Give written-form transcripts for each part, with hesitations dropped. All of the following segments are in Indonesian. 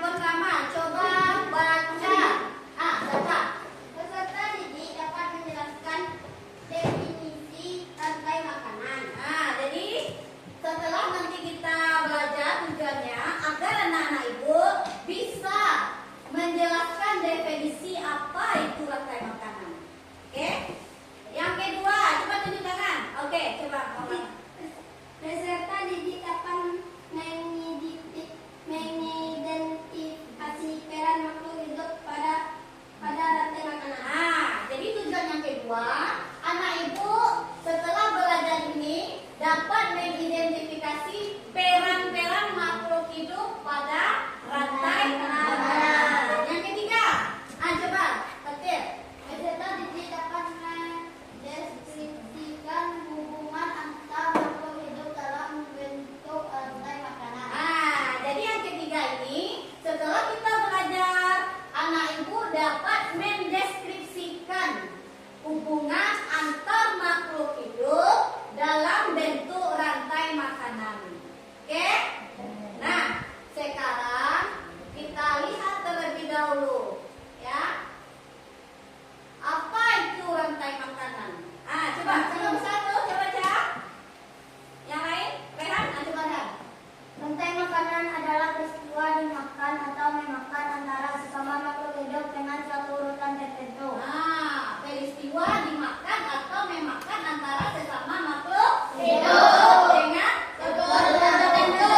pertama, coba baca. Baca. Peserta didik dapat menjelaskan definisi rantai makanan. Jadi setelah nanti kita belajar tujuannya agar anak-anak ibu bisa menjelaskan definisi apa itu rantai makanan. Oke? Yang kedua, coba tunjuk tangan. Oke, coba. Peserta didik akan mengidentifikasi peran makhluk hidup pada rantai makanan. Jadi tujuan yang kedua, anak ibu setelah belajar ini dapat mengidentifikasi peran-peran makhluk hidup pada rantai makanan. Yang ketiga, coba ketik. Peserta didik dapat mendeskripsikan hubungan antar makhluk hidup dalam bentuk rantai makanan. Jadi yang ketiga ini, setelah kita belajar, anak ibu dapat mendeskripsikan hubungan antar makhluk hidup dalam bentuk rantai makanan. Oke? Nah, sekarang kita lihat terlebih dahulu, ya. Apa itu rantai makanan? Coba satu-satu, coba baca. Yang lain, Rehan, coba lihat. Rantai makanan adalah peristiwa dimakan atau memakan antara sesama makhluk hidup dengan suatu urutan tertentu. Peristiwa dimakan atau memakan antara sesama makhluk hidup dengan suatu urutan tertentu.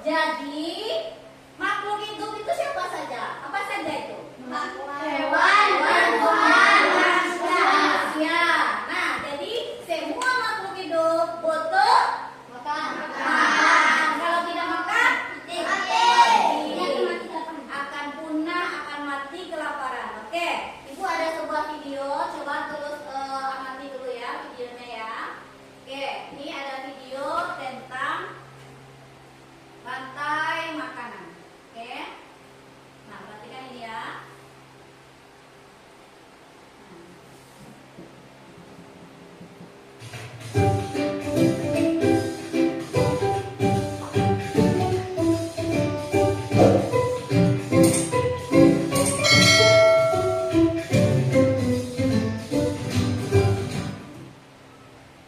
Jadi makhluk hidup itu siapa saja? Apa saja itu? Hewan, tumbuhan, manusia. Nah, jadi semua makhluk hidup butuh makan. Kalau tidak makan, akan punah, akan mati kelaparan. Oke, ibu ada sebuah video, coba terus amati dulu ya videonya ya. Oke, ini ada video tentang rantai makanan. Oke, nah perhatikan ini ya.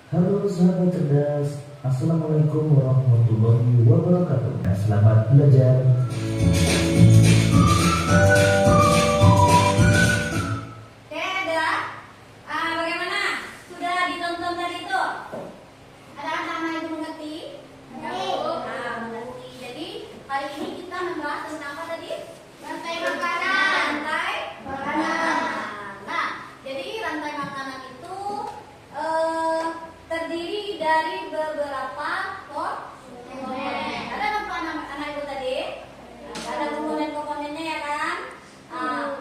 Halo sahabat cerdas, Assalamualaikum warahmatullahi wabarakatuh. Selamat belajar. Oke, ada. Bagaimana? Sudah ditonton tadi itu? Ada anak-anak yang mengerti? Mengerti. Jadi hari ini kita membahas tentang apa tadi? Rantai makanan. Rantai makanan. Nah, jadi rantai makanan itu terdiri dari beberapa komponen. Ada apa anak ibu tadi? Ada komponen-komponennya ya kan?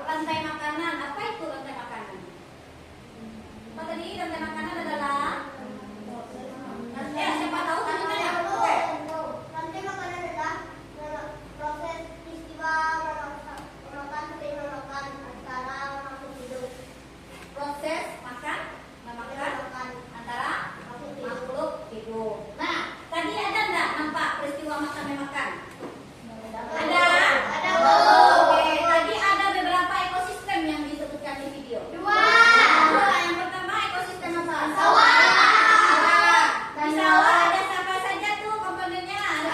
Rantai makanan. Apa itu rantai makanan? Apa tadi rantai makanan adalah? Siapa tahu tunjukkan ya? Rantai makanan adalah proses peristiwa memakan seperti memakan antara makhluk hidup. Proses makan memakan antara makhluk hidup. Nah, tadi ada enggak nampak peristiwa makan memakan? Ada? Ada. Oke, tadi ada beberapa ekosistem yang disebutkan di video. Dua. Yang pertama ekosistem apa? Sawah. Di sawah ada siapa saja tuh komponennya? Ada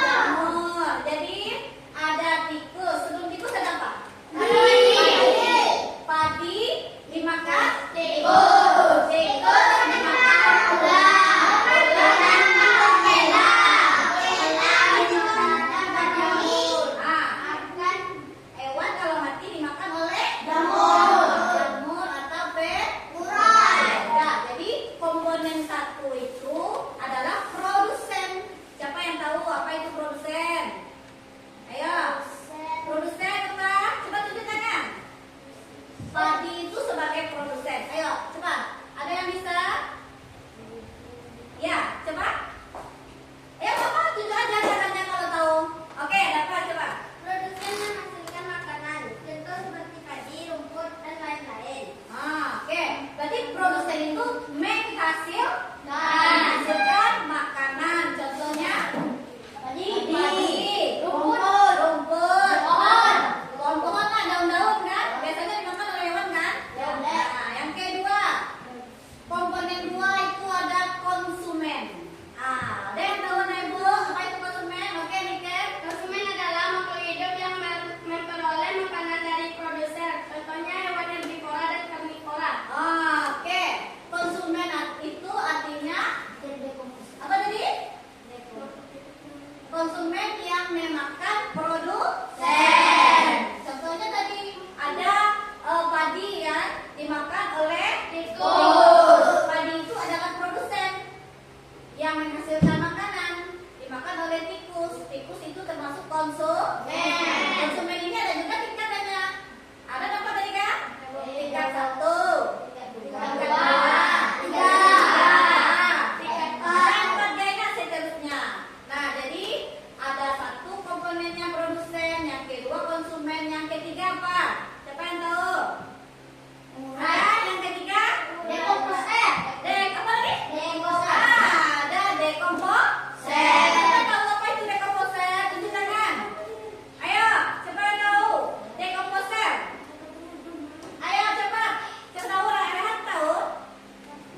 jamur. Jadi ada tikus. Sebelum tikus ada apa? Padi dimakan tikus. Tikus dimakan ular. Ular dimakan elang. Elang dimakan jamur. Kan hewan kalau mati dimakan oleh jamur. Jamur atau urai. Nah, jadi komponen satu itu adalah produsen. Siapa yang tahu apa itu produsen? Ayo. Produsen apa? Coba tunjuk tangan. Padi itu sebagai produsen. Ayo, coba. Tikus. Padi itu adalah produsen yang menghasilkan makanan dimakan oleh tikus. Tikus itu termasuk konsumen. Konsumen ini ada juga tingkatannya. Ada berapa tadi Kak? Tingkat 1, tingkat 2, tingkat 4, dan seterusnya. Nah, jadi ada satu komponennya produsen, yang kedua konsumen, yang ketiga apa? Siapa yang tahu? Yang ketiga? Dekomposer. Apa lagi? Dekomposer. Ada dekomposer. Siapa tahu apa itu dekomposer? Tunjuk tangan. Ayo, siapa yang tahu? Dekomposer. Ayo cepat. Siapa tahu? Rehan tahu?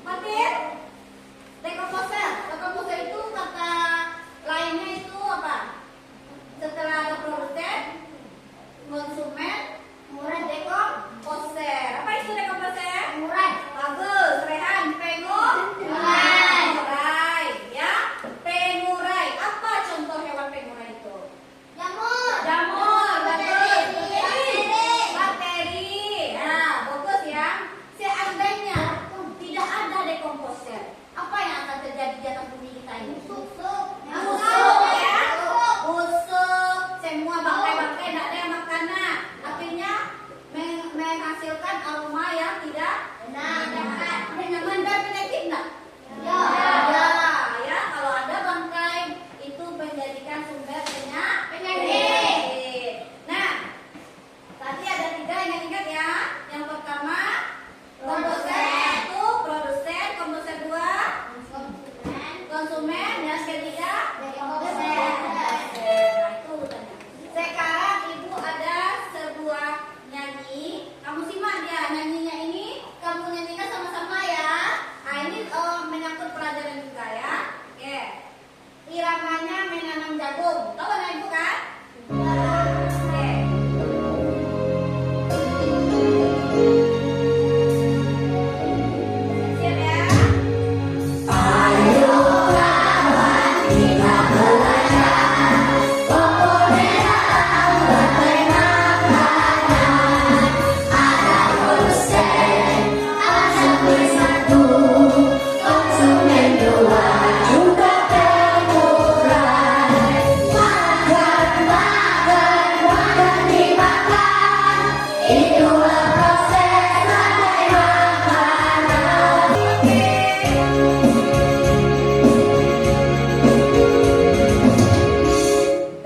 Fatir? Dekomposer. Dekomposer itu kata lainnya itu apa? Setelah ada produsen, konsumen, murah dekomposer. Apa itu dekomposer? Murah. Bagus. Rehan, pengurai. Ya, pengurai. Apa contoh hewan pengurai itu? Jamur. Bakteri. Nah, bagus ya. Seandainya tidak ada dekomposer, apa yang akan terjadi di atas bumi kita ini? Busuk ya. Busuk. Semua bangkai-bangkai tidak ada yang makan. Akhirnya menghasilkan aroma yang tidak enak. Dengan dan penyakit enggak? Ya. Kalau ada bangkai itu menjadikan sumber penyakit. Nah, tadi ada 3 ingat ya. Yang pertama produsen, 1 produsen, komposer 2 konsumen, yang ketiga dekomposer. Nah, itu urutannya. Sekarang Ibu ada sebuah nyanyi. Kamu simak ya nyanyinya ini. Kamu nyanyikan sama-sama ya. Nah, ini menyangkut pelajaran juga ya. Oke. Iramanya menanam jagung. Tahu kan Ibu kan? Oke. Siap ya?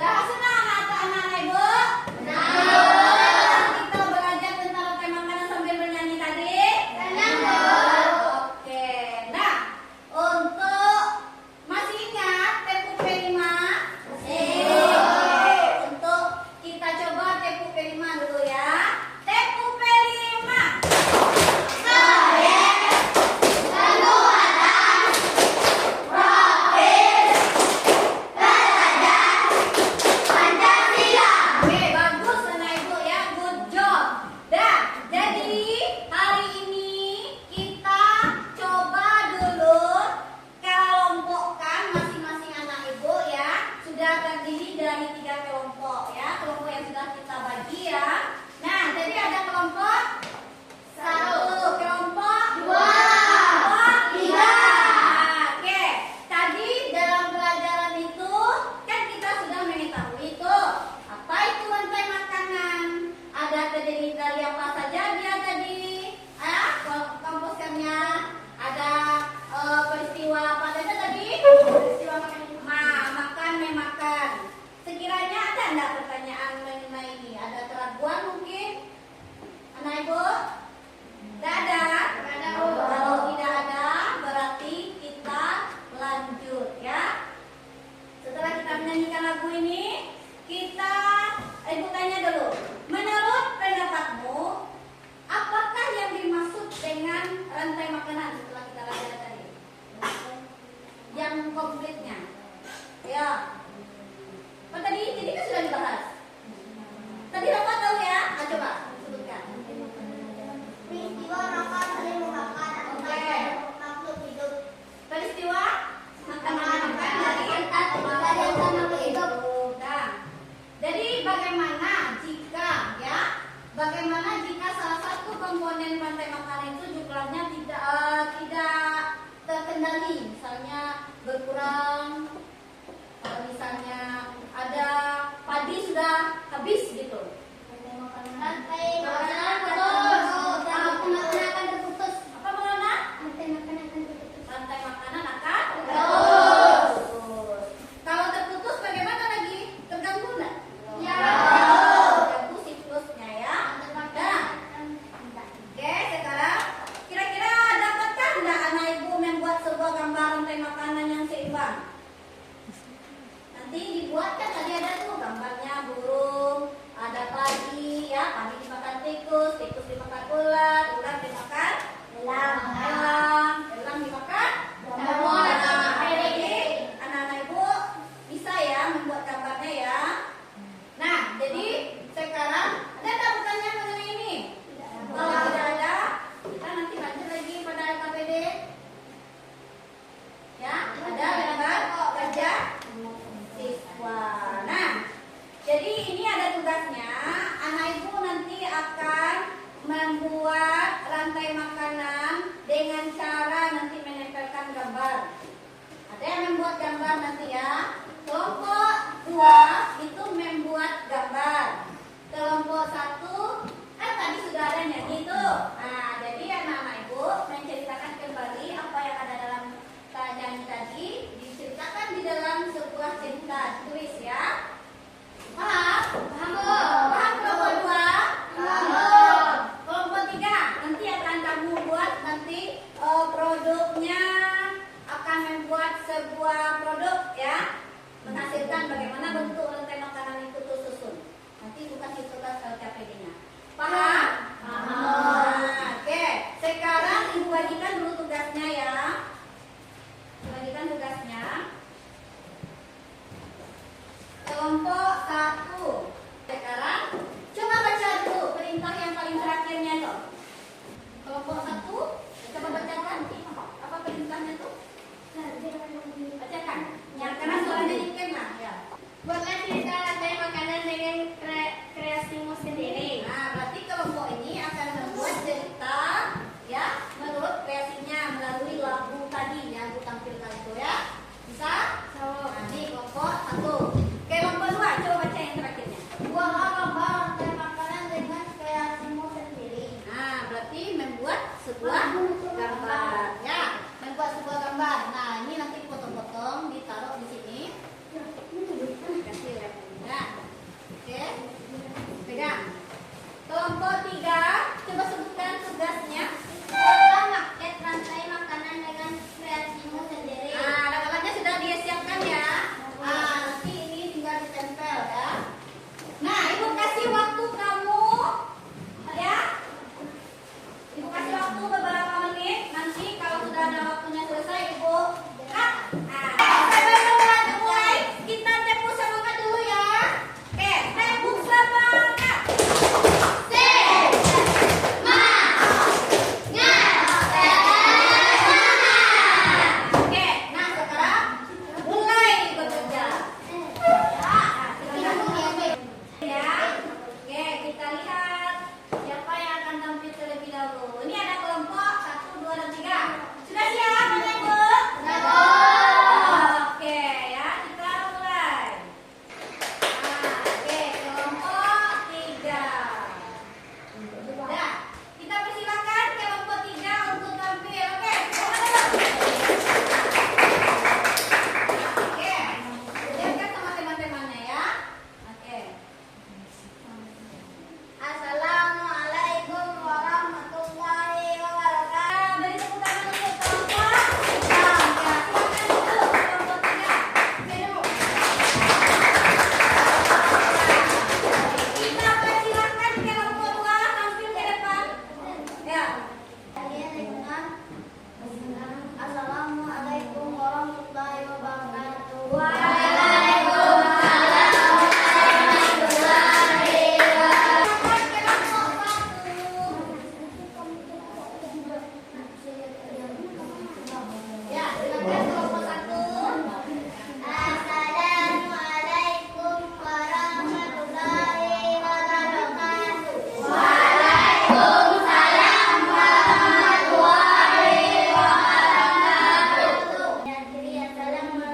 Dah senang anak-anak Ibu? Kita belajar tentang rantai makanan sambil bernyanyi tadi? Oke. Nah, untuk masih ingat Tepu P5? Untuk kita coba Tepu P5 dulu ya. Tepu P5. Oke, bagus anak Ibu ya, good job. Dah, jadi hari ini kita coba dulu kelompokkan masing-masing anak Ibu ya. Sudah terdiri dari 3 kelompok ya, kelompok yang sudah kita bagi ya. Nah, jadi ada kelompok 1, kelompok 2, kelompok 3. Oke, tadi dalam pelajaran itu kan kita sudah mengetahui itu apa itu rantai makanan. Ada terdiri dari apa saja dia tadi? Komposernya ada peristiwa apa saja tadi? Peristiwa makan memakan. Sekiranya ada enggak pertanyaan mengenai ini? Ada keraguan mungkin? Anak Ibu? Tidak ada? Kalau tidak ada berarti kita lanjut ya. Setelah kita menyanyikan lagu ini, Ibu tanya dulu. Menurut pendapatmu, apakah yang dimaksud dengan rantai makanan setelah kita belajar tadi? Yang komplitnya. Ya. Oh, tadi kan sudah dibahas. Tadi Rafa tahu ya? Coba sebutkan. Peristiwa makan saling memakan atau makhluk hidup. Peristiwa makan dari makhluk hidup. Nah, jadi bagaimana jika salah satu komponen rantai makanan itu jumlahnya tidak kurang, kalau misalnya ada padi sudah habis gitu. Rantai makanan putus. Makanan akan terputus. Apa Maulana? Rantai makanan akan terputus. Rantai makanan akan Terputus. terputus. Kalau terputus bagaimana lagi? Terganggu nggak? Ya. Terganggu siklusnya ya. Nah, oke, sekarang kira-kira dapatkah nggak anak ibu membuat sebuah gambar rantai makanan yang seimbang? Nanti dibuatkan, tadi ada tuh gambarnya burung, ada padi ya, padi dimakan tikus, tikus dimakan ular, ular dimakan elang, elang dimakan Jamur. Nah, jadi anak-anak ibu bisa ya membuat gambarnya ya. Nah, jadi sekarang ada tak pertanyaan mengenai ini? Kalau tidak ada, kita nanti lanjut lagi pada LKPD. Ya, ada gambar wajah siswa. Nah, jadi ini ada tugasnya. Anak ibu nanti akan membuat rantai makanan dengan cara nanti menempelkan gambar. Ada yang membuat gambar nanti ya. Kelompok 2 itu membuat gambar. Kelompok 1 kan tadi sudah ada nyanyi tuh. Nah, jadi anak-anak ibu menceritakan kembali apa yang ada dalam nyanyi tadi, diceritakan di dalam sebuah cerita, tulis ya. Paham? Paham, Bu. Paham kelompok 2? Paham. Kelompok 3 nanti akan kamu buat nanti produknya, akan membuat sebuah produk ya, menghasilkan bagaimana bentuk rantai makanan itu tersusun. Nanti bukan itu LKPD-nya. Paham? Paham. Nah, oke. Sekarang ibu bagikan dulu tugasnya ya. Bagikan tugasnya. Kelompok 1. Sekarang coba baca dulu perintah yang paling terakhirnya itu. Kelompok 1, coba bacakan. Apa perintahnya tuh? Bacakan. Ya, karena soalnya dikit lah ya. Buatlah cerita rantai makanan dengan kreasimu sendiri. Nah, berarti kelompok ini akan membuat cerita ya menurut kreasinya melalui lagu tadi yang aku tampilkan itu ya. Bisa? Nah, ini kelompok 1. Kelompok 2, coba baca yang terakhirnya. Buatlah gambar rantai makanan dengan kreasimu sendiri. Nah, berarti membuat sebuah gambar ya, membuat sebuah gambar. Nah, ini nanti potong-potong ditaruh di sini. Kasih ya. Nah, oke. Pegang. Kelompok 3, coba sebutkan tugasnya. Buatlah maket rantai makanan dengan kreasimu sendiri. Nah, alat-alatnya sudah dia siapkan ya. Ah, nanti ini tinggal ditempel ya. Nah, ibu kasih waktu kamu ya. Ibu kasih waktu beberapa menit. Nanti kalau sudah ada waktunya selesai, ibu cut. Nah, sebelum mulai, kita tepuk semangat dulu ya. Oke, tepuk semangat. Oke, nah sekarang mulai bekerja. Ya, oke, kita lihat siapa yang akan tampil terlebih dahulu. Ini ada kelompok 1, 2, dan 3. Sudah siap, Bapak Ibu? Oke, ya, kita mulai. Nah, oke, kelompok 3. Sudah, kita persilakan kelompok 3 untuk tampil. Oke, oke, lihatkan sama teman-temannya ya. Oke. Assalamualaikum warahmatullahi wabarakatuh. Beri tepuk tangan untuk kelompok 3. Ya, silakan duduk kelompok 3. Kita persilakan kelompok 2 tampil ke depan. Ya. Assalamualaikum warahmatullahi wabarakatuh. Ya, silakan kelompok 1. Assalamualaikum warahmatullahi wabarakatuh. Assalamualaikum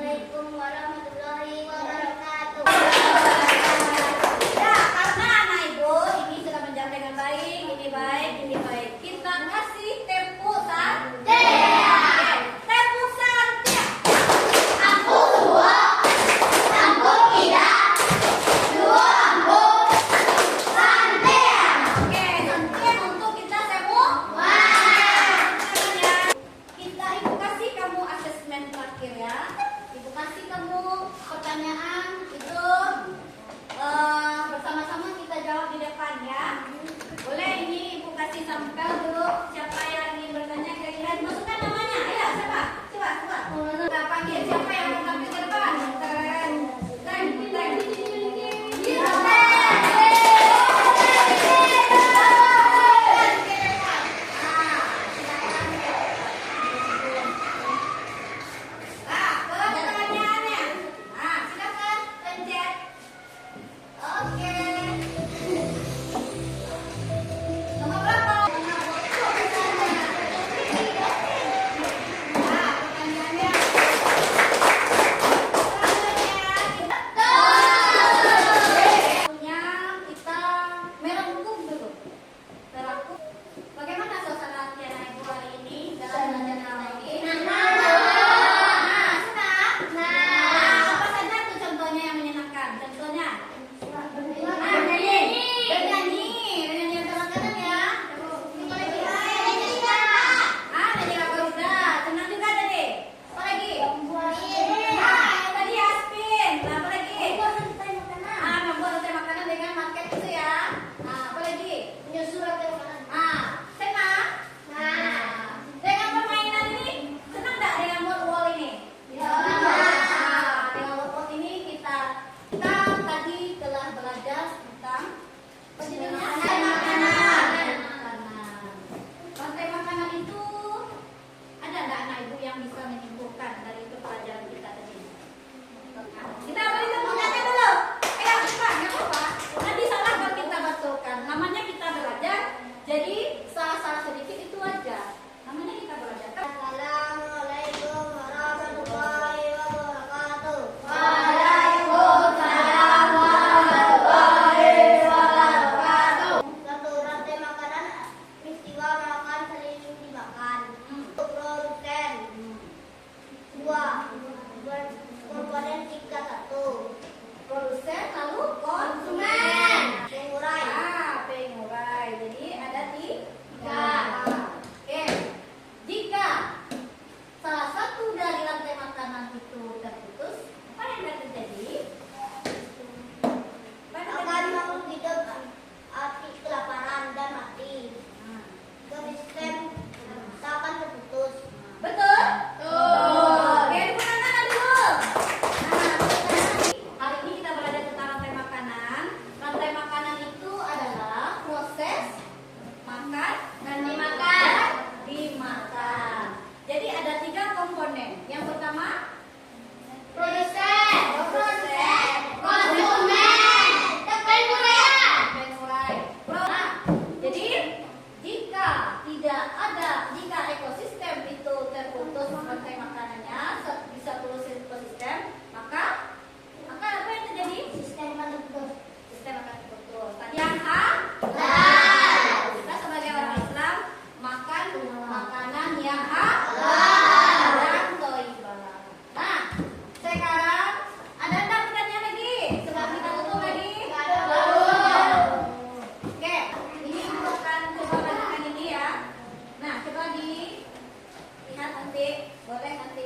Boleh nanti